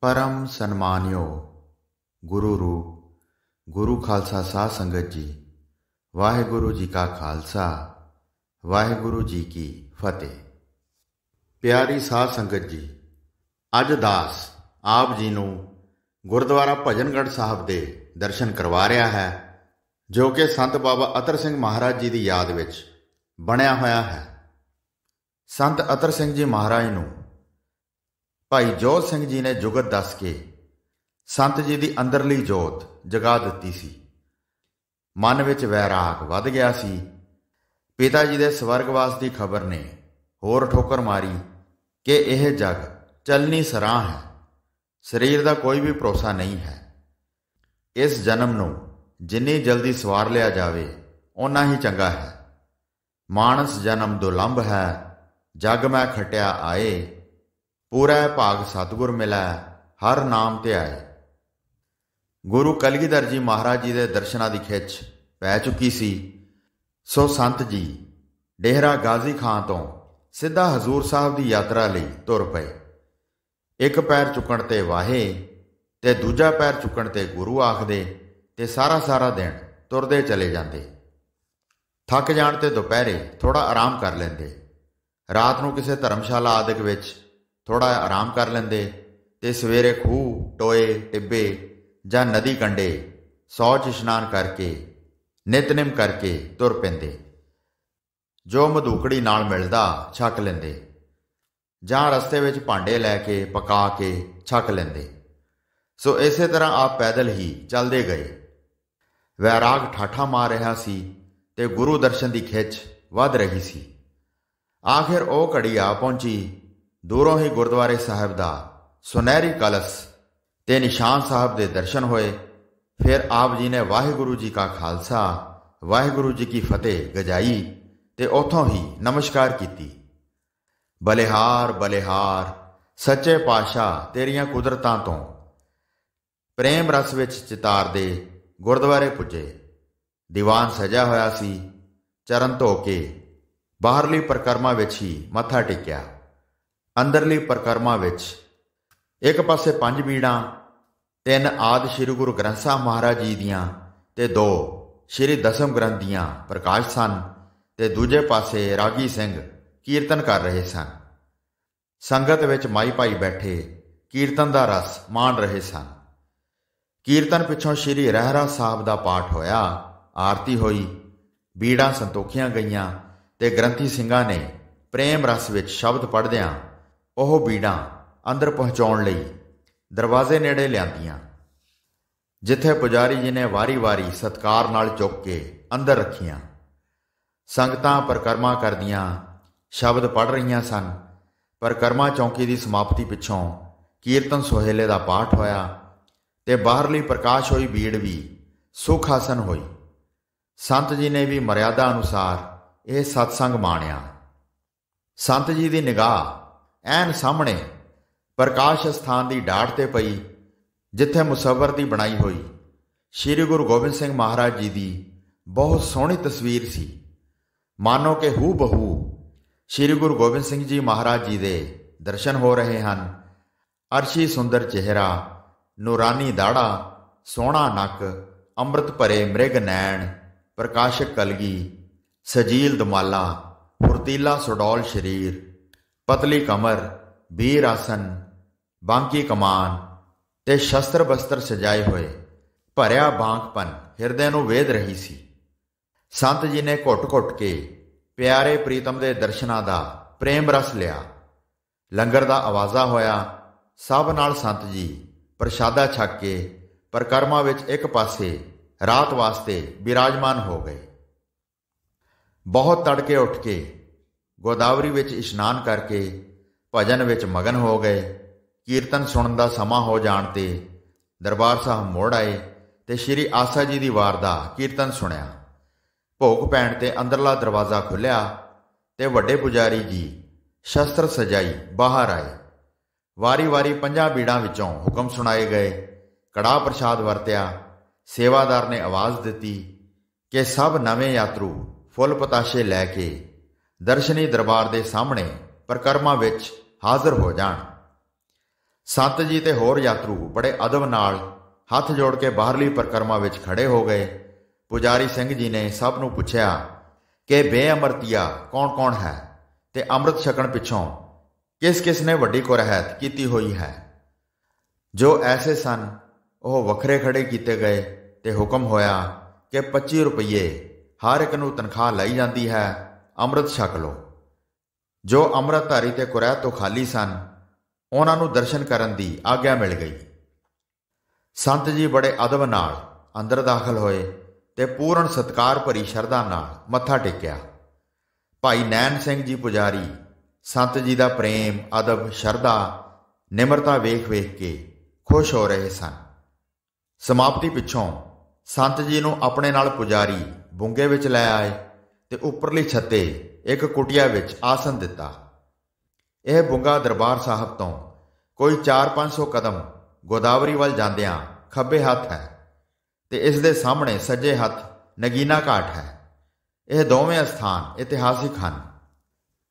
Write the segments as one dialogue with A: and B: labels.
A: परम सन्मानियो गुरु रूप गुरु खालसा साध संगत जी, वाहिगुरु जी का खालसा वाहिगुरु जी की फतेह। प्यारी साध संगत जी, अज दास आप जी नूं गुरुद्वारा भजनगढ़ साहब दे दर्शन करवा रहा है, जो कि संत बाबा अतर सिंह महाराज जी की याद विच बनया होया है। संत अतर सिंह जी महाराज नूं भाई जोत सिंह जी ने जुगत दस के संत जी की अंदरली जोत जगा दी सी। मन विच वैराग वध गया सी। पिता जी के स्वर्गवास की खबर ने होर ठोकर मारी कि यह जग चलनी सराह है, शरीर का कोई भी भरोसा नहीं है। इस जन्म नूं जिन्नी जल्दी सवार लिया जाए उन्ना ही चंगा है। मानस जन्म दुलंभ है, जग मैं खटिया आए, पूरा भाग सतगुर मिला हर नाम ते आए। गुरु कलगीधर जी महाराज जी के दर्शनां की खिच पै चुकी सी। सो संत जी डेहरा गाजी खां तो सीधा हजूर साहब की यात्रा लई तुर पे। एक पैर चुकण ते वाहे ते दूजा पैर चुकण ते गुरु आखदे ते सारा दिन तुरदे चले जाते। थक जाण ते दोपहरे थोड़ा आराम कर लेंदे, रात नूं किसी धर्मशाला आदि विच थोड़ा आराम कर लेंदे ते सवेरे खूह टोए टिब्बे जां नदी कंढे सौच इशनान करके नितनिम करके तुर पैंदे। जो मधूकड़ी नाल मिलदा छक लेंदे जां रस्ते विच भांडे लैके पका के छक लेंदे। सो इसे तरह आप पैदल ही चलते गए। वैराग ठाठा मार रहा सी ते गुरु दर्शन की खिच वध रही सी। आखिर वह घड़ी आ पहुंची। दूरों ही गुरुद्वारे साहब का सुनहरी कलश ते निशान साहब के दर्शन होए। फिर आप जी ने वाहिगुरु जी का खालसा वाहिगुरु जी की फतेह गजाई ते उथों ही नमस्कार की। बलिहार बलिहार सच्चे पातशाह तेरियां कुदरतां तो प्रेम रस विच चितार दे गुरुद्वारे पुजे। दीवान सजा होया सी। चरण धो के बाहरली परिक्रमा विच ही मत्था टेकिया। अंदरली परिक्रमा विच एक पासे 5 बीड़ां, 3 आदि श्री गुरु ग्रंथ साहब महाराज जी दियां ते 2 श्री दसम ग्रंथ दियां प्रकाश सन ते दूजे पासे रागी सिंह कीर्तन कर रहे सन। संगत विच माई भाई बैठे कीर्तन का रस माण रहे सन। कीर्तन पिछों श्री रहरा साहब का पाठ होया, आरती होई, बीड़ां संतोखियां गईयां ते ग्रंथी ਸਿੰਘਾਂ ने प्रेम रस विच शब्द पढ़दियां ਉਹ बीड़ां अंदर पहुँचाउण लई दरवाजे नेड़े लियांदियां, जिथे पुजारी जी ने वारी वारी सत्कार नाल चुक के अंदर रखियां। संगतां परिक्रमा करदियां शब्द पढ़ रहीआं सन। परिक्रमा चौकी की समाप्ति पिछों कीर्तन सोहेले का पाठ होया ते बाहरली प्रकाश होई बीड़ भी सुख आसन होई। संत जी ने भी मर्यादा अनुसार यह सत्संग माणिया। संत जी की निगाह ਐਨ सामने प्रकाश स्थान की डाढ़ ते पई, जिथे मुसव्वर की बनाई हुई श्री गुरु गोबिंद सिंह महाराज जी की बहुत सोहनी तस्वीर सी। मानो कि हू बहू श्री गुरु गोबिंद सिंह जी महाराज जी के दर्शन हो रहे हैं। अरशी सुंदर चेहरा, नूरानी दाड़ा, सोहना नक, अमृत भरे मृग नैन, प्रकाशक कलगी, सजील दमाला, फुर्तीला सुडौल शरीर, पतली कमर, बीर आसन, बांकी कमान ते शस्त्र बस्त्र सजाए हुए भरिया बांकपन हिरदे नूं वेध रही सी। संत जी ने घुट घुट के प्यारे प्रीतम के दर्शनां दा प्रेम रस लिया। लंगर का आवाज़ा होया। सब नाल संत जी प्रशादा छक के परिक्रमा विच एक पासे रात वास्ते विराजमान हो गए। बहुत तड़के उठ के गोदावरी विच इशनान करके भजन विच मगन हो गए। कीर्तन सुनन दा समा हो जाण ते दरबार साहब मुड़ आए ते श्री आसा जी की वार दा कीर्तन सुनिया। भोग पैण ते अंदरला दरवाज़ा खुलिया ते वड्डे पुजारी जी शस्त्र सजाई बाहर आए। वारी वारी 5 बीड़ां विचों हुक्म सुनाए गए। कड़ा प्रसाद वरत्या। सेवादार ने आवाज़ दी कि सब नवे यात्रु फुल पताशे लैके दर्शनी दरबार के सामने परिक्रमा विच हाज़र हो जाण। ਸੰਤ ਜੀ ਤੇ ਹੋਰ ਯਾਤਰੂ ਬੜੇ ਅਦਬ ਨਾਲ ਹੱਥ ਜੋੜ ਕੇ ਬਾਹਰਲੀ ਪਰਿਕਰਮਾ ਵਿੱਚ ਖੜੇ ਹੋ ਗਏ। ਪੁਜਾਰੀ ਸਿੰਘ ਜੀ ਨੇ ਸਭ ਨੂੰ ਪੁੱਛਿਆ ਕਿ ਬੇਅਮਰਤੀਆ ਕੌਣ-ਕੌਣ ਹੈ ਤੇ ਅੰਮ੍ਰਿਤ ਛਕਣ ਪਿੱਛੋਂ ਕਿਸ-ਕਿਸ ਨੇ ਵੱਡੀ ਕੁਰਹਿਤ ਕੀਤੀ ਹੋਈ ਹੈ। ਜੋ ਐਸੇ ਸਨ ਉਹ ਵੱਖਰੇ ਖੜੇ ਕੀਤੇ ਗਏ ਤੇ ਹੁਕਮ ਹੋਇਆ ਕਿ 25 ਰੁਪਏ ਹਰ ਇੱਕ ਨੂੰ ਤਨਖਾਹ ਲਈ ਜਾਂਦੀ ਹੈ, ਅੰਮ੍ਰਿਤ ਛਕ ਲਓ। ਜੋ ਅੰਮ੍ਰਿਤਧਾਰੀ ਤੇ ਕੁਰਹਿਤ ਤੋਂ ਖਾਲੀ ਸਨ ਉਹਨਾਂ ਨੂੰ ਦਰਸ਼ਨ ਕਰਨ ਦੀ ਆਗਿਆ ਮਿਲ ਗਈ। ਸੰਤ ਜੀ ਬੜੇ ਅਦਬ ਨਾਲ ਅੰਦਰ ਦਾਖਲ ਹੋਏ ਤੇ ਪੂਰਨ ਸਤਿਕਾਰ ਭਰੀ ਸ਼ਰਧਾ ਨਾਲ ਮੱਥਾ ਟੇਕਿਆ। ਭਾਈ ਨੈਣ ਸਿੰਘ ਜੀ ਪੁਜਾਰੀ ਸੰਤ ਜੀ ਦਾ ਪ੍ਰੇਮ, ਅਦਬ, ਸ਼ਰਧਾ, ਨਿਮਰਤਾ ਵੇਖ ਕੇ ਖੁਸ਼ ਹੋ ਰਹੇ ਸਨ। ਸਮਾਪਤੀ ਪਿੱਛੋਂ ਸੰਤ ਜੀ ਨੂੰ ਆਪਣੇ ਨਾਲ ਪੁਜਾਰੀ ਬੁੰਗੇ ਵਿੱਚ ਲੈ ਆਏ ਤੇ ਉੱਪਰਲੀ ਛੱਤੇ ਇੱਕ ਕੁਟੀਆ ਵਿੱਚ ਆਸਨ ਦਿੱਤਾ। ਇਹ ਬੁੰਗਾ ਦਰਬਾਰ ਸਾਹਿਬ ਤੋਂ ਕੋਈ 400-500 ਕਦਮ ਗੋਦਾਵਰੀ ਵੱਲ ਜਾਂਦਿਆਂ ਖੱਬੇ ਹੱਥ ਹੈ ਤੇ ਇਸ ਦੇ ਸਾਹਮਣੇ ਸੱਜੇ ਹੱਥ ਨਗੀਨਾ ਘਾਟ ਹੈ। ਇਹ ਦੋਵੇਂ ਸਥਾਨ ਇਤਿਹਾਸਿਕ ਹਨ।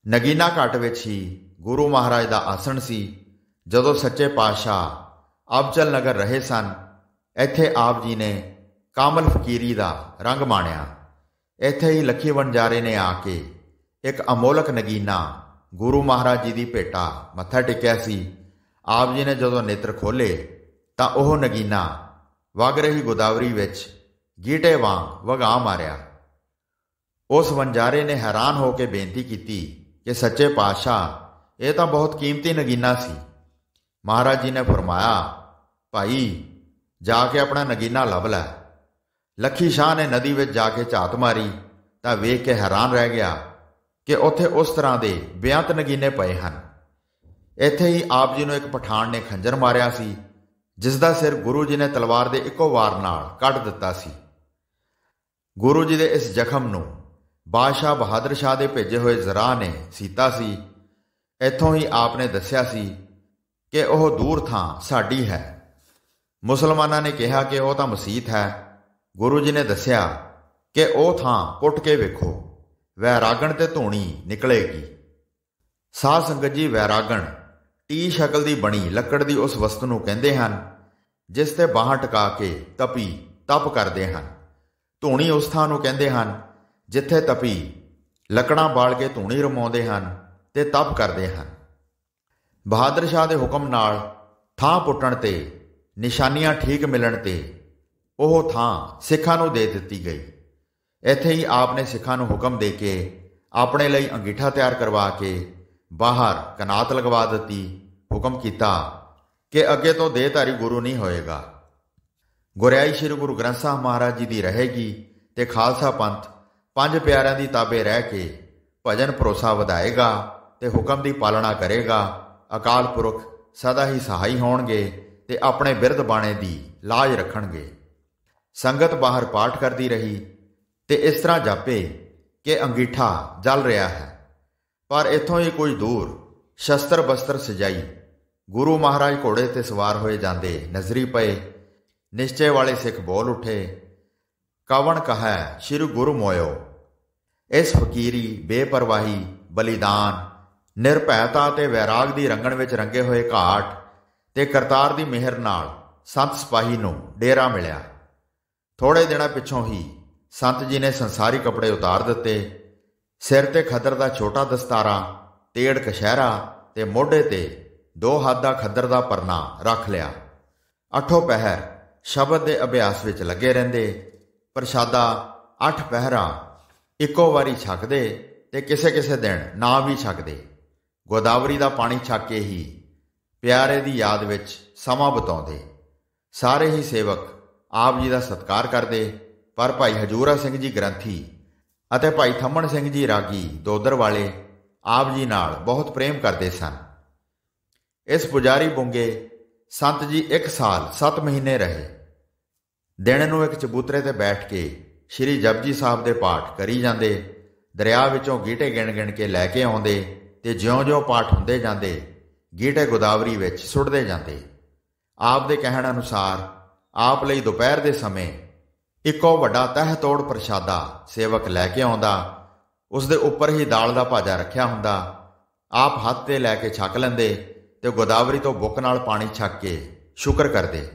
A: ਨਗੀਨਾ ਘਾਟ ਵਿੱਚ ਹੀ ਗੁਰੂ ਮਹਾਰਾਜ ਦਾ ਆਸਣ ਸੀ ਜਦੋਂ ਸੱਚੇ ਪਾਤਸ਼ਾਹ ਅਬਚਲ ਨਗਰ ਰਹੇ ਸਨ। ਇੱਥੇ ਆਪ ਜੀ ਨੇ ਕਾਮਲ ਫਕੀਰੀ ਦਾ ਰੰਗ ਮਾਣਿਆ। ਇੱਥੇ ਹੀ ਲੱਖੀ ਵਣਜਾਰੇ ਨੇ ਆ ਕੇ ਇੱਕ ਅਮੋਲਕ ਨਗੀਨਾ ਗੁਰੂ ਮਹਾਰਾਜ ਜੀ ਦੀ ਭੇਟਾ ਮੱਥਾ ਟੇਕਿਆ ਸੀ। ਆਪ ਜੀ ਨੇ ਜਦੋਂ ਨੇਤਰ ਖੋਲ੍ਹੇ ਤਾਂ ਉਹ ਨਗੀਨਾ ਵਗ ਰਹੀ ਗੋਦਾਵਰੀ ਵਿੱਚ ਗੀਟੇ ਵਾਂਗ ਵਗਾ ਮਾਰਿਆ। ਉਸ ਵਣਜਾਰੇ ਨੇ ਹੈਰਾਨ ਹੋ ਕੇ ਬੇਨਤੀ ਕੀਤੀ ਕਿ ਸੱਚੇ ਪਾਤਸ਼ਾਹ ਇਹ ਤਾਂ ਬਹੁਤ ਕੀਮਤੀ ਨਗੀਨਾ ਸੀ। ਮਹਾਰਾਜ ਜੀ ਨੇ ਫਰਮਾਇਆ, ਭਾਈ ਜਾ ਕੇ ਆਪਣਾ ਨਗੀਨਾ ਲੱਭ ਲੈ। ਲੱਖੀ ਸ਼ਾਹ ਨੇ ਨਦੀ ਵਿੱਚ ਜਾ ਕੇ ਝਾਤ ਮਾਰੀ ਤਾਂ ਵੇਖ ਕੇ ਹੈਰਾਨ ਰਹਿ ਗਿਆ ਕਿ ਉੱਥੇ ਉਸ ਤਰ੍ਹਾਂ ਦੇ ਬੇਅੰਤ ਨਗੀਨੇ ਪਏ ਹਨ। ਇੱਥੇ ਹੀ ਆਪ ਜੀ ਨੂੰ ਇੱਕ ਪਠਾਨ ਨੇ ਖੰਜਰ ਮਾਰਿਆ ਸੀ ਜਿਸ ਦਾ ਸਿਰ ਗੁਰੂ ਜੀ ਨੇ ਤਲਵਾਰ ਦੇ ਇੱਕੋ ਵਾਰ ਨਾਲ ਕੱਢ ਦਿੱਤਾ ਸੀ। ਗੁਰੂ ਜੀ ਦੇ ਇਸ ਜ਼ਖਮ ਨੂੰ ਬਾਦਸ਼ਾਹ ਬਹਾਦਰ ਸ਼ਾਹ ਦੇ ਭੇਜੇ ਹੋਏ ਜ਼ਰਾ ਨੇ ਸੀਤਾ ਸੀ। ਇੱਥੋਂ ਹੀ ਆਪ ਨੇ ਦੱਸਿਆ ਸੀ ਕਿ ਉਹ ਦੂਰ ਥਾਂ ਸਾਡੀ ਹੈ। ਮੁਸਲਮਾਨਾਂ ਨੇ ਕਿਹਾ ਕਿ ਉਹ ਤਾਂ ਮਸੀਤ ਹੈ। ਗੁਰੂ ਜੀ ਨੇ ਦੱਸਿਆ ਕਿ ਉਹ ਥਾਂ ਪੁੱਟ ਕੇ ਵੇਖੋ, ਵੈਰਾਗਣ ਤੇ ਧੂਣੀ ਨਿਕਲੇਗੀ। ਸਾਧ ਸੰਗਤ ਜੀ, ਵੈਰਾਗਣ ਟੀ ਸ਼ਕਲ ਦੀ ਬਣੀ ਲੱਕੜ ਦੀ ਉਸ ਵਸਤੂ ਨੂੰ ਕਹਿੰਦੇ ਹਨ ਜਿਸ ਤੇ ਬਾਹਾਂ ਟਿਕਾ ਕੇ ਤਪੀ ਤਪ ਕਰਦੇ ਹਨ। ਧੂਣੀ ਉਸ ਥਾਂ ਨੂੰ ਕਹਿੰਦੇ ਹਨ ਜਿੱਥੇ ਤਪੀ ਲੱਕੜਾਂ ਬਾਲ ਕੇ ਧੂਣੀ ਰਮਾਉਂਦੇ ਹਨ ਤੇ ਤਪ ਕਰਦੇ ਹਨ। ਬਹਾਦਰ ਸ਼ਾਹ ਦੇ ਹੁਕਮ ਨਾਲ ਥਾਂ ਪੁੱਟਣ ਤੇ ਨਿਸ਼ਾਨੀਆਂ ਠੀਕ ਮਿਲਣ ਤੇ ਉਹ ਥਾਂ ਸਿੱਖਾਂ ਨੂੰ ਦੇ ਦਿੱਤੀ ਗਈ। ਇੱਥੇ ਹੀ ਆਪ ਨੇ ਸਿੱਖਾਂ ਨੂੰ ਹੁਕਮ ਦੇ ਕੇ ਆਪਣੇ ਲਈ ਅੰਗੀਠਾ ਤਿਆਰ ਕਰਵਾ ਕੇ ਬਾਹਰ ਕਨਾਤ ਲਗਵਾ ਦਿੱਤੀ। ਹੁਕਮ ਕੀਤਾ ਕਿ ਅੱਗੇ ਤੋਂ ਦੇਹਧਾਰੀ ਗੁਰੂ ਨਹੀਂ ਹੋਏਗਾ। ਗੁਰਿਆਈ ਸ੍ਰੀ ਗੁਰੂ ਗ੍ਰੰਥ ਸਾਹਿਬ ਮਹਾਰਾਜ ਜੀ ਦੀ ਰਹੇਗੀ ਤੇ ਖਾਲਸਾ ਪੰਥ ਪੰਜ ਪਿਆਰਿਆਂ ਦੀ ਤਾਬੇ ਰਹਿ ਕੇ ਭਜਨ ਭਰੋਸਾ ਵਧਾਏਗਾ ਤੇ ਹੁਕਮ ਦੀ ਪਾਲਣਾ ਕਰੇਗਾ। ਅਕਾਲ ਪੁਰਖ ਸਦਾ ਹੀ ਸਹਾਈ ਹੋਣਗੇ ਤੇ ਆਪਣੇ ਬਿਰਧ ਬਾਣੇ ਦੀ ਲਾਜ ਰੱਖਣਗੇ। ਸੰਗਤ ਬਾਹਰ ਪਾਠ ਕਰਦੀ ਰਹੀ ਤੇ ਇਸ ਤਰ੍ਹਾਂ ਜਾਪੇ ਕਿ ਅੰਗੀਠਾ ਜਲ ਰਿਹਾ ਹੈ। ਪਰ ਇੱਥੋਂ ਹੀ ਕੁਝ ਦੂਰ ਸ਼ਸਤਰ ਬਸਤਰ ਸਜਾਈ ਗੁਰੂ ਮਹਾਰਾਜ ਘੋੜੇ ਤੇ ਸਵਾਰ ਹੋਏ ਜਾਂਦੇ ਨਜ਼ਰੀ ਪਏ। ਨਿਸ਼ਚੇ ਵਾਲੇ ਸਿੱਖ ਬੋਲ ਉੱਠੇ, ਕਵਣ ਕਹੈ ਸ਼੍ਰੀ ਗੁਰੂ ਮੋਇਓ। ਇਸ ਫਕੀਰੀ, ਬੇਪਰਵਾਹੀ, ਬਲੀਦਾਨ, ਨਿਰਭੈਤਾ ਤੇ ਵੈਰਾਗ ਦੀ ਰੰਗਣ ਵਿੱਚ ਰੰਗੇ ਹੋਏ ਘਾਟ ਤੇ ਕਰਤਾਰ ਦੀ ਮਿਹਰ ਨਾਲ ਸੰਤ ਸਿਪਾਹੀ ਨੂੰ ਡੇਰਾ ਮਿਲਿਆ। ਥੋੜੇ ਦਿਨਾਂ ਪਿੱਛੋਂ ਹੀ ਸੰਤ ਜੀ ਨੇ ਸੰਸਾਰੀ ਕੱਪੜੇ ਉਤਾਰ ਦਿੱਤੇ। ਸਿਰ ਤੇ ਖੱਦਰ ਦਾ ਛੋਟਾ ਦਸਤਾਰਾ, ਤੇੜ ਕਸ਼ਹਿਰਾ ਤੇ ਮੋਢੇ ਤੇ 2 ਹੱਥ ਦਾ ਖੱਦਰ ਦਾ ਪਰਨਾ ਰੱਖ ਲਿਆ। 8 ਪਹਿਰ ਸ਼ਬਦ ਦੇ ਅਭਿਆਸ ਵਿੱਚ ਲੱਗੇ ਰਹਿੰਦੇ। ਪ੍ਰਸ਼ਾਦਾ 8 ਪਹਿਰਾ ਇੱਕੋ ਵਾਰੀ ਛਕਦੇ ਤੇ ਕਿਸੇ ਕਿਸੇ ਦਿਨ ਨਾ ਵੀ ਛਕਦੇ। ਗੋਦਾਵਰੀ ਦਾ ਪਾਣੀ ਛਕ ਕੇ ਹੀ ਪਿਆਰੇ ਦੀ ਯਾਦ ਵਿੱਚ ਸਮਾਂ ਬਿਤਾਉਂਦੇ। ਸਾਰੇ ਹੀ ਸੇਵਕ ਆਪ ਜੀ ਦਾ ਸਤਿਕਾਰ ਕਰਦੇ, ਪਰ ਭਾਈ ਹਜੂਰਾ ਸਿੰਘ ਜੀ ਗ੍ਰੰਥੀ ਅਤੇ ਭਾਈ ਥੰਮਣ ਸਿੰਘ ਜੀ ਰਾਗੀ ਦੋਦਰ ਵਾਲੇ ਆਪ ਜੀ ਨਾਲ ਬਹੁਤ ਪ੍ਰੇਮ ਕਰਦੇ ਸਨ। ਇਸ ਪੁਜਾਰੀ ਬੁੰਗੇ ਸੰਤ ਜੀ 1 ਸਾਲ 7 ਮਹੀਨੇ ਰਹੇ। ਦਿਨ ਨੂੰ ਇੱਕ ਚਬੂਤਰੇ ਤੇ ਬੈਠ ਕੇ ਸ਼੍ਰੀ ਜਪਜੀ ਸਾਹਿਬ ਦੇ ਪਾਠ ਕਰੀ ਜਾਂਦੇ। ਦਰਿਆ ਵਿੱਚੋਂ ਗੀਟੇ ਗਿਣ ਕੇ ਲੈ ਕੇ ਆਉਂਦੇ ਤੇ ਜਿਉਂ-ਜਿਉਂ ਪਾਠ ਹੁੰਦੇ ਜਾਂਦੇ ਗੀਟੇ ਗੋਦਾਵਰੀ ਵਿੱਚ ਸੁੱਟਦੇ ਜਾਂਦੇ। ਆਪ ਦੇ ਕਹਿਣ ਅਨੁਸਾਰ ਆਪ ਲਈ ਦੁਪਹਿਰ ਦੇ ਸਮੇਂ ਇੱਕੋ ਵੱਡਾ ਤਹਿ ਤੋੜ ਪ੍ਰਸ਼ਾਦਾ ਸੇਵਕ ਲੈ ਕੇ ਆਉਂਦਾ। ਉਸ ਦੇ ਉੱਪਰ ਹੀ ਦਾਲ ਦਾ ਭਾਜਾ ਰੱਖਿਆ ਹੁੰਦਾ। ਆਪ ਹੱਥ ਤੇ ਲੈ ਕੇ ਛਕ ਲੈਂਦੇ ਤੇ ਗੋਦਾਵਰੀ ਤੋਂ ਬੁੱਕ ਨਾਲ ਪਾਣੀ ਛਕ ਕੇ ਸ਼ੁਕਰ ਕਰਦੇ।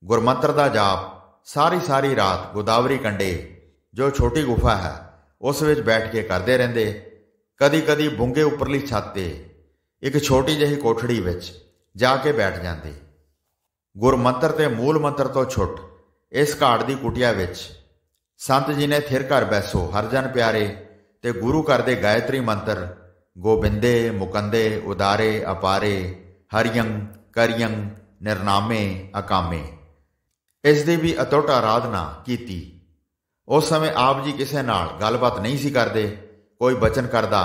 A: ਗੁਰਮੰਤਰ ਦਾ ਜਾਪ ਸਾਰੀ ਸਾਰੀ ਰਾਤ ਗੋਦਾਵਰੀ ਕੰਢੇ ਜੋ ਛੋਟੀ ਗੁਫਾ ਹੈ ਉਸ ਵਿੱਚ ਬੈਠ ਕੇ ਕਰਦੇ ਰਹਿੰਦੇ। ਕਦੀ ਕਦੀ ਬੁੰਗੇ ਉੱਪਰਲੀ ਛੱਤ ਤੇ ਇੱਕ ਛੋਟੀ ਜਿਹੀ ਕੋਠੜੀ ਵਿੱਚ ਜਾ ਕੇ ਬੈਠ ਜਾਂਦੇ। ਗੁਰਮੰਤਰ ਤੇ ਮੂਲ ਮੰਤਰ ਤੋਂ ਛੁੱਟ ਇਸ ਘਾਟ ਦੀ ਕੁਟੀਆ ਵਿੱਚ ਸੰਤ ਜੀ ਨੇ ਥਿਰ ਘਰ ਬੈਸੋ ਹਰ ਜਨ ਪਿਆਰੇ ਤੇ ਗੁਰੂ ਘਰ ਦੇ ਗਾਇਤਰੀ ਮੰਤਰ ਗੋਬਿੰਦੇ ਮੁਕੰਦੇ ਉਦਾਰੇ ਅਪਾਰੇ ਹਰਿਯੰ ਕਰਿਯੰ ਨਿਰਨਾਮੇ ਅਕਾਮੇ ਇਸ ਦੀ ਵੀ ਅਤੁੱਟ ਆਰਾਧਨਾ ਕੀਤੀ। ਉਸ ਸਮੇਂ ਆਪ ਜੀ ਕਿਸੇ ਨਾਲ ਗੱਲਬਾਤ ਨਹੀਂ ਸੀ ਕਰਦੇ। ਕੋਈ ਬਚਨ ਕਰਦਾ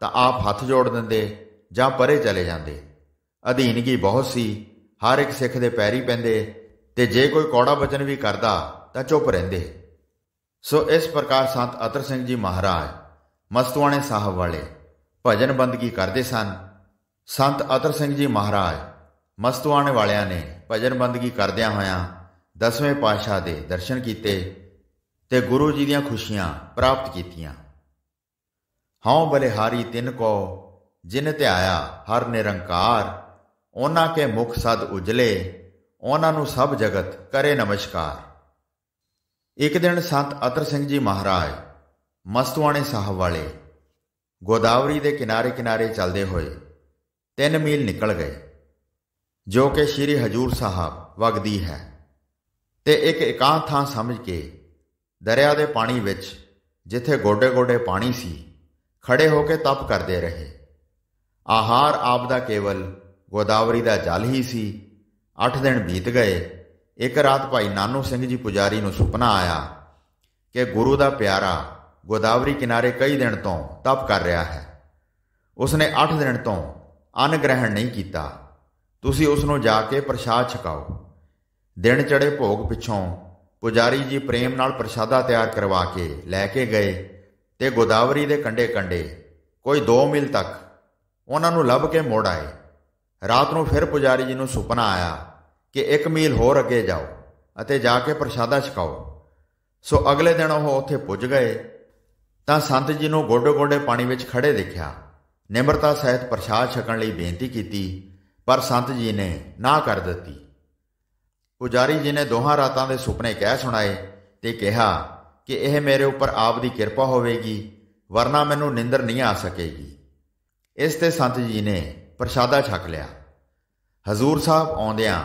A: ਤਾਂ ਆਪ ਹੱਥ ਜੋੜ ਦਿੰਦੇ ਜਾਂ ਪਰੇ ਚਲੇ ਜਾਂਦੇ। ਅਧੀਨਗੀ ਬਹੁਤ ਸੀ, ਹਰ ਇੱਕ ਸਿੱਖ ਦੇ ਪੈਰੀ ਪੈਂਦੇ ਤੇ ਜੇ ਕੋਈ ਕੌੜਾ ਬਚਨ ਵੀ ਕਰਦਾ ਤਾਂ ਚੁੱਪ ਰਹਿੰਦੇ। ਸੋ ਇਸ ਪ੍ਰਕਾਰ ਸੰਤ ਅਤਰ ਸਿੰਘ ਜੀ ਮਹਾਰਾਜ ਮਸਤੂਆਣੇ ਸਾਹਿਬ ਵਾਲੇ ਭਜਨ ਬੰਦਗੀ ਕਰਦੇ ਸਨ। ਸੰਤ ਅਤਰ ਸਿੰਘ ਜੀ ਮਹਾਰਾਜ ਮਸਤੂਆਣੇ ਵਾਲਿਆਂ ਨੇ ਭਜਨ ਬੰਦਗੀ ਕਰਦਿਆਂ ਹੋਇਆਂ 10ਵੇਂ ਪਾਤਸ਼ਾਹ ਦੇ ਦਰਸ਼ਨ ਕੀਤੇ ਤੇ ਗੁਰੂ ਜੀ ਦੀਆਂ ਖੁਸ਼ੀਆਂ ਪ੍ਰਾਪਤ ਕੀਤੀਆਂ। ਹਉ ਬਲਿਹਾਰੀ ਤਿਨ ਕੋ ਜਿਨ ਧਿਆਇਆ ਹਰ ਨਿਰੰਕਾਰ, ਉਹਨਾਂ ਕੇ ਮੁਖ ਸਦ ਉਜਲੇ, ਉਹਨਾਂ ਨੂੰ ਸਭ ਜਗਤ ਕਰੇ ਨਮਸਕਾਰ। ਇੱਕ ਦਿਨ ਸੰਤ ਅਤਰ ਸਿੰਘ ਜੀ ਮਹਾਰਾਜ ਮਸਤੂਆਣੇ ਸਾਹਿਬ ਵਾਲੇ ਗੋਦਾਵਰੀ ਦੇ ਕਿਨਾਰੇ ਕਿਨਾਰੇ ਚੱਲਦੇ ਹੋਏ 3 ਮੀਲ ਨਿਕਲ ਗਏ, ਜੋ ਕਿ ਸ਼੍ਰੀ ਹਜੂਰ ਸਾਹਿਬ ਵਗਦੀ ਹੈ, ਤੇ ਇੱਕ ਇਕਾਂਤ ਥਾਂ ਸਮਝ ਕੇ ਦਰਿਆ ਦੇ ਪਾਣੀ ਵਿੱਚ ਜਿੱਥੇ ਗੋਡੇ ਗੋਡੇ ਪਾਣੀ ਸੀ ਖੜੇ ਹੋ ਕੇ ਤਪ ਕਰਦੇ ਰਹੇ। ਆਹਾਰ ਆਪ ਦਾ ਕੇਵਲ ਗੋਦਾਵਰੀ ਦਾ ਜਲ ਹੀ ਸੀ। 8 ਦਿਨ ਬੀਤ ਗਏ। ਇੱਕ ਰਾਤ ਭਾਈ ਨਾਨੂ ਸਿੰਘ ਜੀ ਪੁਜਾਰੀ ਨੂੰ ਸੁਪਨਾ ਆਇਆ ਕਿ ਗੁਰੂ ਦਾ ਪਿਆਰਾ ਗੋਦਾਵਰੀ ਕਿਨਾਰੇ ਕਈ ਦਿਨ ਤੋਂ ਤਪ ਕਰ ਰਿਹਾ ਹੈ। ਉਸਨੇ 8 ਦਿਨ ਤੋਂ ਅੰਨ ਗ੍ਰਹਿਣ ਨਹੀਂ ਕੀਤਾ। ਤੁਸੀਂ ਉਸ ਨੂੰ ਜਾ ਕੇ ਪ੍ਰਸ਼ਾਦ ਛਕਾਓ। ਦਿਨ ਚੜੇ ਭੋਗ ਪਿੱਛੋਂ ਪੁਜਾਰੀ ਜੀ ਪ੍ਰੇਮ ਨਾਲ ਪ੍ਰਸ਼ਾਦਾ ਤਿਆਰ ਕਰਵਾ ਕੇ ਲੈ ਕੇ ਗਏ ਤੇ ਗੋਦਾਵਰੀ ਦੇ ਕੰਢੇ ਕੰਢੇ ਕੋਈ 2 ਮੀਲ ਤੱਕ ਉਹਨਾਂ ਨੂੰ ਲੱਭ ਕੇ ਮੋੜ ਆਏ। ਰਾਤ ਨੂੰ ਫਿਰ ਪੁਜਾਰੀ ਜੀ ਨੂੰ ਸੁਪਨਾ ਆਇਆ ਕਿ 1 ਮੀਲ ਹੋਰ ਅੱਗੇ ਜਾਓ ਅਤੇ ਜਾ ਕੇ ਪ੍ਰਸ਼ਾਦਾ ਛਕਾਓ। ਸੋ ਅਗਲੇ ਦਿਨ ਉਹ ਉੱਥੇ ਪੁੱਜ ਗਏ ਤਾਂ ਸੰਤ ਜੀ ਨੂੰ ਗੋਡੇ ਗੋਡੇ ਪਾਣੀ ਵਿੱਚ ਖੜੇ ਦੇਖਿਆ। ਨਿਮਰਤਾ ਸਹਿਤ ਪ੍ਰਸ਼ਾਦ ਛਕਣ ਲਈ ਬੇਨਤੀ ਕੀਤੀ, ਪਰ ਸੰਤ ਜੀ ਨੇ ਨਾ ਕਰ ਦਿੱਤੀ। ਪੁਜਾਰੀ ਜੀ ਨੇ ਦੋਹਾਂ ਰਾਤਾਂ ਦੇ ਸੁਪਨੇ ਕਹਿ ਸੁਣਾਏ ਤੇ ਕਿਹਾ ਕਿ ਇਹ ਮੇਰੇ ਉੱਪਰ ਆਪ ਦੀ ਕਿਰਪਾ ਹੋਵੇਗੀ, ਵਰਨਾ ਮੈਨੂੰ ਨਿੰਦਰ ਨਹੀਂ ਆ ਸਕੇਗੀ। ਇਸ ਤੇ ਸੰਤ ਜੀ ਨੇ ਪ੍ਰਸ਼ਾਦਾ ਛਕ ਲਿਆ। ਹਜ਼ੂਰ ਸਾਹਿਬ ਆਉਂਦਿਆਂ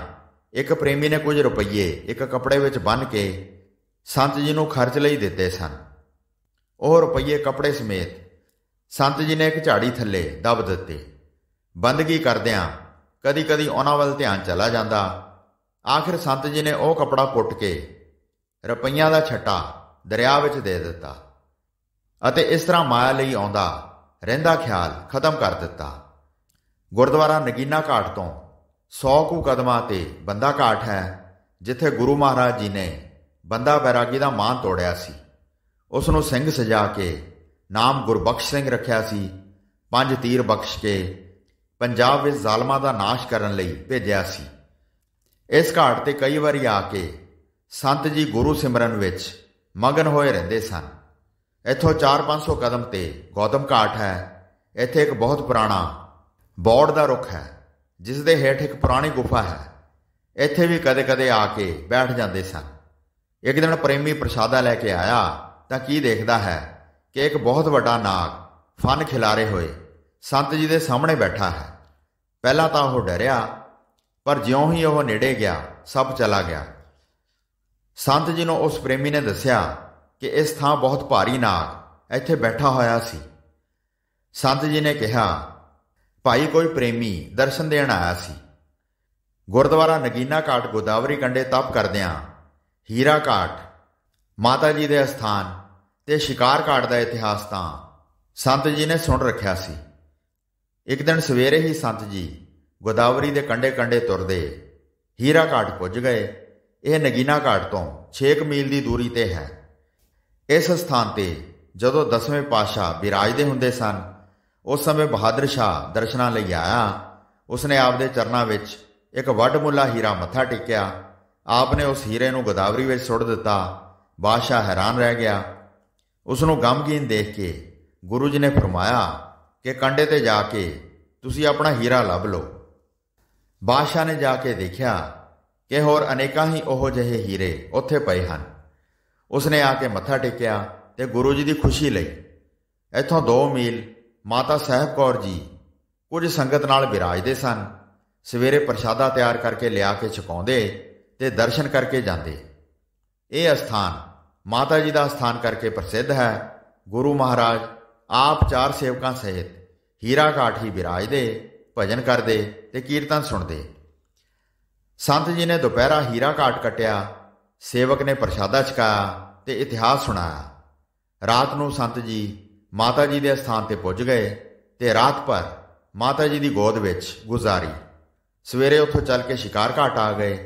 A: ਇੱਕ ਪ੍ਰੇਮੀ ਨੇ ਕੁਝ ਰੁਪਈਏ ਇੱਕ ਕੱਪੜੇ ਵਿੱਚ ਬੰਨ੍ਹ ਕੇ ਸੰਤ ਜੀ ਨੂੰ ਖਰਚ ਲਈ ਦਿੱਤੇ ਸਨ। ਉਹ ਰੁਪਈਏ ਕੱਪੜੇ ਸਮੇਤ ਸੰਤ ਜੀ ਨੇ ਇੱਕ ਝਾੜੀ ਥੱਲੇ ਦੱਬ ਦਿੱਤੇ। ਬੰਦਗੀ ਕਰਦਿਆਂ ਕਦੀ ਕਦੀ ਉਹਨਾਂ ਵੱਲ ਧਿਆਨ ਚਲਾ ਜਾਂਦਾ। ਆਖਿਰ ਸੰਤ ਜੀ ਨੇ ਉਹ ਕੱਪੜਾ ਪੁੱਟ ਕੇ ਰੁਪਈਆਂ ਦਾ ਛੱਟਾ ਦਰਿਆ ਵਿੱਚ ਦੇ ਦਿੱਤਾ ਅਤੇ ਇਸ ਤਰ੍ਹਾਂ ਮਾਇਆ ਲਈ ਆਉਂਦਾ ਰਹਿੰਦਾ ਖਿਆਲ ਖਤਮ ਕਰ ਦਿੱਤਾ। ਗੁਰਦੁਆਰਾ ਨਗੀਨਾ ਘਾਟ ਤੋਂ 100 ਕੁ ਕਦਮਾਂ ਤੇ ਬੰਦਾ ਘਾਟ ਹੈ, ਜਿੱਥੇ ਗੁਰੂ ਮਹਾਰਾਜ ਜੀ ਨੇ ਬੰਦਾ ਬੈਰਾਗੀ ਦਾ ਮਾਨ ਤੋੜਿਆ ਸੀ। ਉਸ ਨੂੰ ਸਿੰਘ ਸਜਾ ਕੇ ਨਾਮ ਗੁਰਬਖਸ਼ ਸਿੰਘ ਰੱਖਿਆ ਸੀ। 5 ਤੀਰ ਬਖਸ਼ ਕੇ ਪੰਜਾਬ ਵਿੱਚ ਜ਼ਾਲਮਾਂ ਦਾ ਨਾਸ਼ ਕਰਨ ਲਈ ਭੇਜਿਆ ਸੀ। ਇਸ ਘਾਟ ਤੇ ਕਈ ਵਾਰੀ ਆ ਕੇ ਸੰਤ ਜੀ ਗੁਰੂ ਸਿਮਰਨ ਵਿੱਚ ਮਗਨ ਹੋਏ ਰਹਿੰਦੇ ਸਨ। ਇੱਥੋਂ 400-500 ਕਦਮ ਤੇ ਗੌਤਮ ਘਾਟ ਹੈ। ਇੱਥੇ ਇੱਕ ਬਹੁਤ ਪੁਰਾਣਾ ਬੌੜ ਦਾ ਰੁੱਖ ਹੈ, ਜਿਸ ਦੇ ਹੇਠ ਇੱਕ ਪੁਰਾਣੀ ਗੁਫਾ ਹੈ। ਇੱਥੇ ਵੀ ਕਦੇ-ਕਦੇ ਆ ਕੇ ਬੈਠ ਜਾਂਦੇ ਸਨ। ਇੱਕ ਦਿਨ ਪ੍ਰੇਮੀ ਪ੍ਰਸ਼ਾਦਾ ਲੈ ਕੇ ਆਇਆ ਤਾਂ ਕੀ ਦੇਖਦਾ ਹੈ ਕਿ ਇੱਕ ਬਹੁਤ ਵੱਡਾ ਨਾਗ ਫਨ ਖਿਲਾਰੇ ਹੋਏ ਸੰਤ ਜੀ ਦੇ ਸਾਹਮਣੇ ਬੈਠਾ ਹੈ। ਪਹਿਲਾਂ ਤਾਂ ਉਹ ਡਰਿਆ, ਪਰ ਜਿਉਂ ਹੀ ਉਹ ਨੇੜੇ ਗਿਆ ਸਭ ਚਲਾ ਗਿਆ। ਸੰਤ ਜੀ ਨੂੰ ਉਸ ਪ੍ਰੇਮੀ ਨੇ ਦੱਸਿਆ ਕਿ ਇਸ ਥਾਂ ਬਹੁਤ ਭਾਰੀ ਨਾਗ ਇੱਥੇ ਬੈਠਾ ਹੋਇਆ ਸੀ। ਸੰਤ ਜੀ ਨੇ ਕਿਹਾ, ਭਾਈ ਕੋਈ ਪ੍ਰੇਮੀ ਦਰਸ਼ਨ ਦੇਣ ਆਇਆ ਸੀ। ਗੁਰਦੁਆਰਾ ਨਗੀਨਾ ਘਾਟ ਗੋਦਾਵਰੀ ਕੰਢੇ ਤਪ ਕਰਦਿਆਂ ਹੀਰਾ ਘਾਟ, ਮਾਤਾ ਜੀ ਦੇ ਅਸਥਾਨ ਤੇ ਸ਼ਿਕਾਰ ਘਾਟ ਦਾ ਇਤਿਹਾਸ ਤਾਂ ਸੰਤ ਜੀ ਨੇ ਸੁਣ ਰੱਖਿਆ ਸੀ। ਇੱਕ ਦਿਨ ਸਵੇਰੇ ਹੀ ਸੰਤ ਜੀ ਗੋਦਾਵਰੀ ਦੇ ਕੰਢੇ ਕੰਢੇ ਤੁਰਦੇ ਹੀਰਾ ਘਾਟ ਪੁੱਜ ਗਏ। ਇਹ ਨਗੀਨਾ ਘਾਟ ਤੋਂ 6 ਮੀਲ ਦੀ ਦੂਰੀ ਤੇ ਹੈ। ਇਸ ਸਥਾਨ ਤੇ ਜਦੋਂ 10ਵੇਂ ਪਾਤਸ਼ਾਹ ਬਿਰਾਜਦੇ ਹੁੰਦੇ ਸਨ, ਉਸ ਸਮੇਂ ਬਹਾਦਰ ਸ਼ਾਹ ਦਰਸ਼ਨਾਂ ਲਈ ਆਇਆ। ਉਸਨੇ ਆਪ ਦੇ ਚਰਨਾਂ ਵਿੱਚ ਇੱਕ ਵੱਡਮੁੱਲਾ ਹੀਰਾ ਮੱਥਾ ਟੇਕਿਆ। ਆਪ ਨੇ ਉਸ ਹੀਰੇ ਨੂੰ ਗੋਦਾਵਰੀ ਵਿੱਚ ਸੁੱਟ ਦਿੱਤਾ। ਬਾਦਸ਼ਾਹ ਹੈਰਾਨ ਰਹਿ ਗਿਆ। ਉਸ ਨੂੰ ਗਮਗੀਨ ਦੇਖ ਕੇ ਗੁਰੂ ਜੀ ਨੇ ਫਰਮਾਇਆ ਕਿ ਕੰਢੇ ਤੇ ਜਾ ਕੇ ਤੁਸੀਂ ਆਪਣਾ ਹੀਰਾ ਲੱਭ ਲਓ। ਬਾਦਸ਼ਾਹ ਨੇ ਜਾ ਕੇ ਦੇਖਿਆ ਕਿ ਹੋਰ ਅਨੇਕਾਂ ਹੀ ਉਹੋ ਜਿਹੇ ਹੀਰੇ ਉੱਥੇ ਪਏ ਹਨ। ਉਸਨੇ ਆ ਕੇ ਮੱਥਾ ਟੇਕਿਆ ਤੇ ਗੁਰੂ ਜੀ ਦੀ ਖੁਸ਼ੀ ਲਈ। ਇੱਥੋਂ 2 ਮੀਲ ਮਾਤਾ ਸਾਹਿਬ ਕੌਰ ਜੀ ਕੁਝ ਸੰਗਤ ਨਾਲ ਬਿਰਾਜਦੇ ਸਨ। ਸਵੇਰੇ ਪ੍ਰਸ਼ਾਦਾ ਤਿਆਰ ਕਰਕੇ ਲਿਆ ਕੇ ਛਕਾਉਂਦੇ ਤੇ ਦਰਸ਼ਨ ਕਰਕੇ ਜਾਂਦੇ। ਇਹ ਅਸਥਾਨ ਮਾਤਾ ਜੀ ਦਾ ਅਸਥਾਨ ਕਰਕੇ ਪ੍ਰਸਿੱਧ ਹੈ। ਗੁਰੂ ਮਹਾਰਾਜ ਆਪ 4 ਸੇਵਕਾਂ ਸਹਿਤ ਹੀਰਾ ਘਾਟ ਹੀ ਬਿਰਾਜਦੇ, ਭਜਨ ਕਰਦੇ ਤੇ ਕੀਰਤਨ ਸੁਣਦੇ। ਸੰਤ ਜੀ ਨੇ ਦੁਪਹਿਰਾ ਹੀਰਾ ਘਾਟ ਕੱਟਿਆ। ਸੇਵਕ ਨੇ ਪ੍ਰਸ਼ਾਦਾ ਛਕਾਇਆ ਤੇ ਇਤਿਹਾਸ ਸੁਣਾਇਆ। ਰਾਤ ਨੂੰ ਸੰਤ ਜੀ ਮਾਤਾ ਜੀ ਦੇ ਅਸਥਾਨ ਤੇ ਪੁੱਜ ਗਏ ਤੇ ਰਾਤ ਭਰ ਮਾਤਾ ਜੀ ਦੀ ਗੋਦ ਵਿੱਚ ਗੁਜ਼ਾਰੀ। ਸਵੇਰੇ ਉੱਥੋਂ ਚੱਲ ਕੇ ਸ਼ਿਕਾਰ ਘਾਟ ਆ ਗਏ।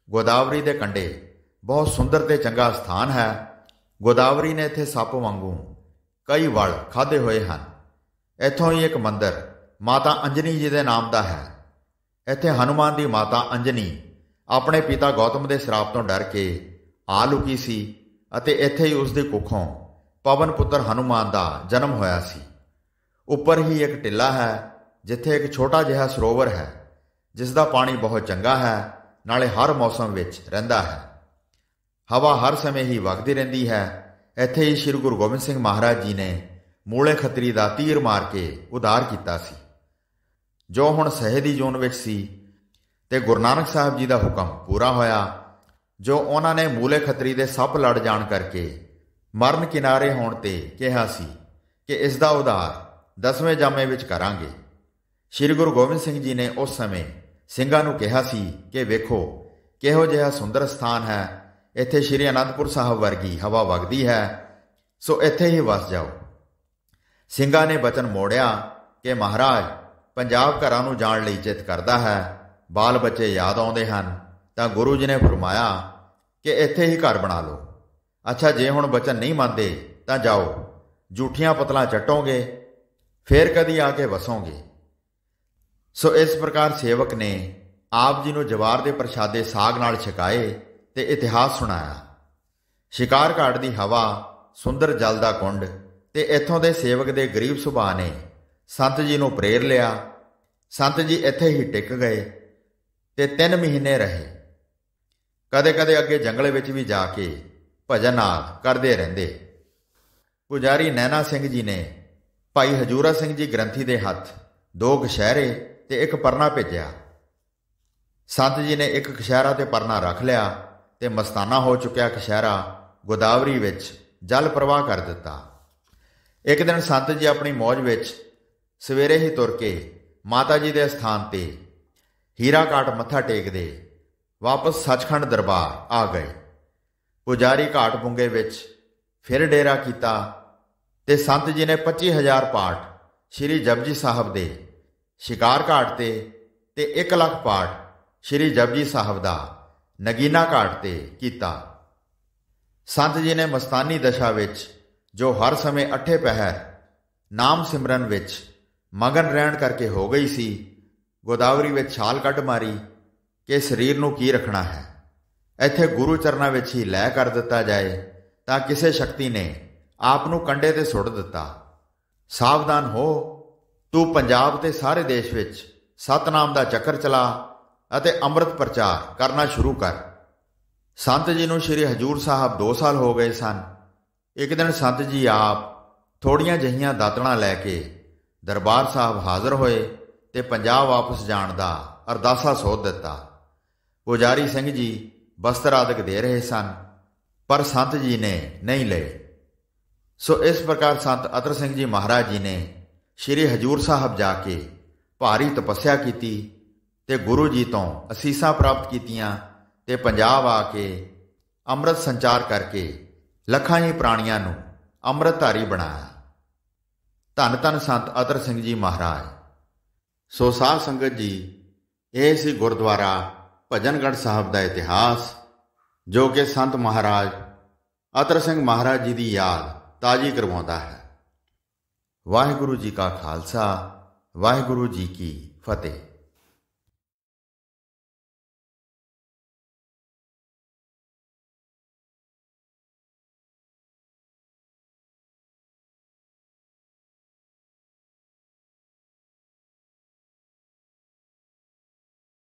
A: ਗੋਦਾਵਰੀ ਦੇ ਕੰਢੇ ਬਹੁਤ ਸੁੰਦਰ ਤੇ ਚੰਗਾ ਸਥਾਨ ਹੈ। ਗੋਦਾਵਰੀ ਨੇ ਇੱਥੇ ਸੱਪ ਵਾਂਗੂ ਕਈ ਵਲ ਖਾਧੇ ਹੋਏ ਹਨ। ਇੱਥੋਂ ਹੀ ਇੱਕ ਮੰਦਰ ਮਾਤਾ ਅੰਜਨੀ ਜੀ ਦੇ ਨਾਮ ਦਾ ਹੈ। ਇੱਥੇ ਹਨੂਮਾਨ ਦੀ ਮਾਤਾ ਅੰਜਨੀ ਆਪਣੇ ਪਿਤਾ ਗੌਤਮ ਦੇ ਸ਼ਰਾਪ ਤੋਂ ਡਰ ਕੇ ਆ ਲੁਕੀ ਸੀ ਅਤੇ ਇੱਥੇ ਹੀ ਉਸ ਦੀ ਕੁੱਖੋਂ ਪਵਨ ਪੁੱਤਰ ਹਨੂਮਾਨ ਦਾ ਜਨਮ ਹੋਇਆ ਸੀ। ਉੱਪਰ ਹੀ ਇੱਕ ਟਿੱਲਾ ਹੈ ਜਿੱਥੇ ਇੱਕ ਛੋਟਾ ਜਿਹਾ ਸਰੋਵਰ ਹੈ ਜਿਸ ਦਾ ਪਾਣੀ ਬਹੁਤ ਚੰਗਾ ਹੈ, ਨਾਲੇ ਹਰ ਮੌਸਮ ਵਿੱਚ ਰਹਿੰਦਾ ਹੈ। ਹਵਾ ਹਰ ਸਮੇਂ ਹੀ ਵਗਦੀ ਰਹਿੰਦੀ ਹੈ। ਇੱਥੇ ਹੀ ਸ੍ਰੀ ਗੁਰੂ ਗੋਬਿੰਦ ਸਿੰਘ ਮਹਾਰਾਜ ਜੀ ਨੇ ਮੂਲੇ ਖੱਤਰੀ ਦਾ ਤੀਰ ਮਾਰ ਕੇ ਉਧਾਰ ਕੀਤਾ ਸੀ, ਜੋ ਹੁਣ ਸਹਿ ਦੀ ਜੂਨ ਵਿੱਚ ਸੀ। ਤੇ ਗੁਰੂ ਨਾਨਕ ਸਾਹਿਬ ਜੀ ਦਾ ਹੁਕਮ ਪੂਰਾ ਹੋਇਆ, ਜੋ ਉਹਨਾਂ ਨੇ ਮੂਲੇ ਖੱਤਰੀ ਦੇ ਸੱਪ ਲੜ ਜਾਣ ਕਰਕੇ ਮਰਨ ਕਿਨਾਰੇ ਹੋਣ ਤੇ ਕਿਹਾ ਸੀ ਕਿ ਇਸ ਦਾ ਉਧਾਰ 10ਵੇਂ ਜਾਮੇ ਵਿੱਚ ਕਰਾਂਗੇ। ਸ੍ਰੀ ਗੁਰੂ ਗੋਬਿੰਦ ਸਿੰਘ ਜੀ ਨੇ ਉਸ ਸਮੇਂ ਸਿੰਘਾਂ ਨੂੰ ਕਿਹਾ ਸੀ ਕਿ ਵੇਖੋ ਕਿਹੋ ਜਿਹਾ ਸੁੰਦਰ ਸਥਾਨ ਹੈ। ਇੱਥੇ ਸ੍ਰੀ ਅਨੰਦਪੁਰ ਸਾਹਿਬ ਵਰਗੀ ਹਵਾ ਵਗਦੀ ਹੈ, ਸੋ ਇੱਥੇ ਹੀ ਵਸ ਜਾਓ। ਸਿੰਘਾਂ ਨੇ ਬਚਨ ਮੋੜਿਆ ਕਿ ਮਹਾਰਾਜ ਪੰਜਾਬ ਘਰਾਂ ਨੂੰ ਜਾਣ ਲਈ ਚਿੱਤ ਕਰਦਾ ਹੈ, ਬਾਲ ਬੱਚੇ ਯਾਦ ਆਉਂਦੇ ਹਨ। ਤਾਂ ਗੁਰੂ ਜੀ ਨੇ ਫਰਮਾਇਆ ਕਿ ਇੱਥੇ ਹੀ ਘਰ ਬਣਾ ਲਓ। ਅੱਛਾ, ਜੇ ਹੁਣ ਬਚਨ ਨਹੀਂ ਮੰਨਦੇ ਤਾਂ ਜਾਓ, ਜੂਠੀਆਂ ਪਤਲਾਂ ਚੱਟੋਗੇ, ਫੇਰ ਕਦੀ ਆ ਕੇ ਵਸੋਗੇ। ਸੋ ਇਸ ਪ੍ਰਕਾਰ ਸੇਵਕ ਨੇ ਆਪ ਜੀ ਨੂੰ ਜਵਾਰ ਦੇ ਪ੍ਰਸ਼ਾਦੇ ਸਾਗ ਨਾਲ ਛਕਾਏ ਤੇ ਇਤਿਹਾਸ ਸੁਣਾਇਆ। ਸ਼ਿਕਾਰ ਘਾਟ ਦੀ ਹਵਾ, ਸੁੰਦਰ ਜਲ ਦਾ ਕੁੰਡ ਤੇ ਇੱਥੋਂ ਦੇ ਸੇਵਕ ਦੇ ਗਰੀਬ ਸੁਭਾਅ ਨੇ ਸੰਤ ਜੀ ਨੂੰ ਪ੍ਰੇਰ ਲਿਆ। ਸੰਤ ਜੀ ਇੱਥੇ ਹੀ ਟਿਕ ਗਏ ਤੇ 3 ਮਹੀਨੇ ਰਹੇ। ਕਦੇ-ਕਦੇ ਅੱਗੇ ਜੰਗਲ ਵਿੱਚ ਵੀ ਜਾ ਕੇ ਭਜਨ ਆਦਿ ਕਰਦੇ ਰਹਿੰਦੇ। ਪੁਜਾਰੀ ਨੈਣਾ ਸਿੰਘ ਜੀ ਨੇ ਭਾਈ ਹਜੂਰਾ ਸਿੰਘ ਜੀ ਗ੍ਰੰਥੀ ਦੇ ਹੱਥ 2 ਕਛਹਿਰੇ ਤੇ 1 ਪਰਨਾ ਭੇਜਿਆ। ਸੰਤ ਜੀ ਨੇ 1 ਕਛਹਿਰਾ ਤੇ ਪਰਨਾ ਰੱਖ ਲਿਆ ਤੇ ਮਸਤਾਨਾ ਹੋ ਚੁੱਕਿਆ ਕਛਹਿਰਾ ਗੋਦਾਵਰੀ ਵਿੱਚ ਜਲ ਪ੍ਰਵਾਹ ਕਰ ਦਿੱਤਾ। ਇੱਕ ਦਿਨ ਸੰਤ ਜੀ ਆਪਣੀ ਮੌਜ ਵਿੱਚ ਸਵੇਰੇ ਹੀ ਤੁਰ ਕੇ ਮਾਤਾ ਜੀ ਦੇ ਅਸਥਾਨ ਤੇ ਹੀਰਾ ਘਾਟ ਮੱਥਾ ਟੇਕਦੇ ਵਾਪਸ ਸੱਚਖੰਡ ਦਰਬਾਰ ਆ ਗਏ। ਪੁਜਾਰੀ ਘਾਟ ਪੁੰਗੇ ਵਿੱਚ ਫਿਰ ਡੇਰਾ ਕੀਤਾ ਤੇ ਸੰਤ ਜੀ ਨੇ 25,000 ਪਾਠ ਸ੍ਰੀ ਜਪਜੀ ਸਾਹਿਬ ਦੇ ਸ਼ਿਕਾਰ ਘਾਟ ਤੇ 1 ਲੱਖ ਪਾਠ ਸ੍ਰੀ ਜਪਜੀ ਸਾਹਿਬ ਦਾ ਨਗੀਨਾ ਘਾਟ ਤੇ ਕੀਤਾ। ਸੰਤ ਜੀ ਨੇ ਮਸਤਾਨੀ ਦਸ਼ਾ ਵਿੱਚ, ਜੋ ਹਰ ਸਮੇਂ 8 ਪਹਿਰ ਨਾਮ ਸਿਮਰਨ ਵਿੱਚ ਮਗਨ ਰਹਿਣ ਕਰਕੇ ਹੋ ਗਈ ਸੀ, ਗੋਦਾਵਰੀ ਵਿੱਚ ਛਾਲ ਕੱਢ ਮਾਰੀ ਕਿ ਸਰੀਰ ਨੂੰ ਕੀ ਰੱਖਣਾ ਹੈ, ਇੱਥੇ ਗੁਰੂ ਚਰਨਾਂ ਵਿੱਚ ਹੀ ਲੈ ਕਰ ਦਿੱਤਾ ਜਾਏ। ਤਾਂ ਕਿਸੇ ਸ਼ਕਤੀ ਨੇ ਆਪ ਨੂੰ ਕੰਡੇ ਤੇ ਸੁੱਟ ਦਿੱਤਾ। ਸਾਵਧਾਨ ਹੋ, ਤੂੰ ਪੰਜਾਬ ਤੇ ਸਾਰੇ ਦੇਸ਼ ਵਿੱਚ ਸਤਨਾਮ ਦਾ ਚੱਕਰ ਚਲਾ ਅਤੇ ਅੰਮ੍ਰਿਤ ਪ੍ਰਚਾਰ ਕਰਨਾ ਸ਼ੁਰੂ ਕਰ। ਸੰਤ ਜੀ ਨੂੰ ਸ੍ਰੀ ਹਜੂਰ ਸਾਹਿਬ 2 ਸਾਲ ਹੋ ਗਏ ਸਨ। ਇੱਕ ਦਿਨ ਸੰਤ ਜੀ ਆਪ ਥੋੜੀਆਂ ਜਿਹੀਆਂ ਦਾਤਣਾ ਲੈ ਕੇ ਦਰਬਾਰ ਸਾਹਿਬ ਹਾਜ਼ਰ ਹੋਏ ਤੇ ਪੰਜਾਬ ਵਾਪਸ ਜਾਣ ਦਾ ਅਰਦਾਸਾ ਸੋਧ ਦਿੱਤਾ। ਪੁਜਾਰੀ ਸਿੰਘ ਜੀ ਬਸਤਰ ਆਦਿਕ ਦੇ ਰਹੇ ਸਨ, ਪਰ ਸੰਤ ਜੀ ਨੇ ਨਹੀਂ ਲਏ। ਸੋ ਇਸ ਪ੍ਰਕਾਰ ਸੰਤ ਅਤਰ ਸਿੰਘ ਜੀ ਮਹਾਰਾਜ ਜੀ ਨੇ ਸ੍ਰੀ ਹਜੂਰ ਸਾਹਿਬ ਜਾ ਕੇ ਭਾਰੀ ਤਪੱਸਿਆ ਕੀਤੀ ਤੇ ਗੁਰੂ ਜੀ ਤੋਂ ਅਸੀਸਾਂ ਪ੍ਰਾਪਤ ਕੀਤੀਆਂ ਤੇ ਪੰਜਾਬ ਆ ਕੇ ਅੰਮ੍ਰਿਤ ਸੰਚਾਰ ਕਰਕੇ ਲੱਖਾਂ ਹੀ ਪ੍ਰਾਣੀਆਂ ਨੂੰ ਅੰਮ੍ਰਿਤਧਾਰੀ ਬਣਾਇਆ। ਧੰਨ ਧੰਨ ਸੰਤ ਅਤਰ ਸਿੰਘ ਜੀ ਮਹਾਰਾਜ। ਸੋ ਸਾਧ ਸੰਗਤ ਜੀ, ਇਹ ਸੀ ਗੁਰਦੁਆਰਾ ਭਜਨਗੜ੍ਹ ਸਾਹਿਬ ਦਾ ਇਤਿਹਾਸ, ਜੋ ਕਿ ਸੰਤ ਮਹਾਰਾਜ ਅਤਰ ਸਿੰਘ ਮਹਾਰਾਜ ਜੀ ਦੀ ਯਾਦ ਤਾਜ਼ੀ ਕਰਵਾਉਂਦਾ ਹੈ। ਵਾਹਿਗੁਰੂ ਜੀ ਕਾ ਖਾਲਸਾ, ਵਾਹਿਗੁਰੂ ਜੀ ਕੀ ਫਤਿਹ।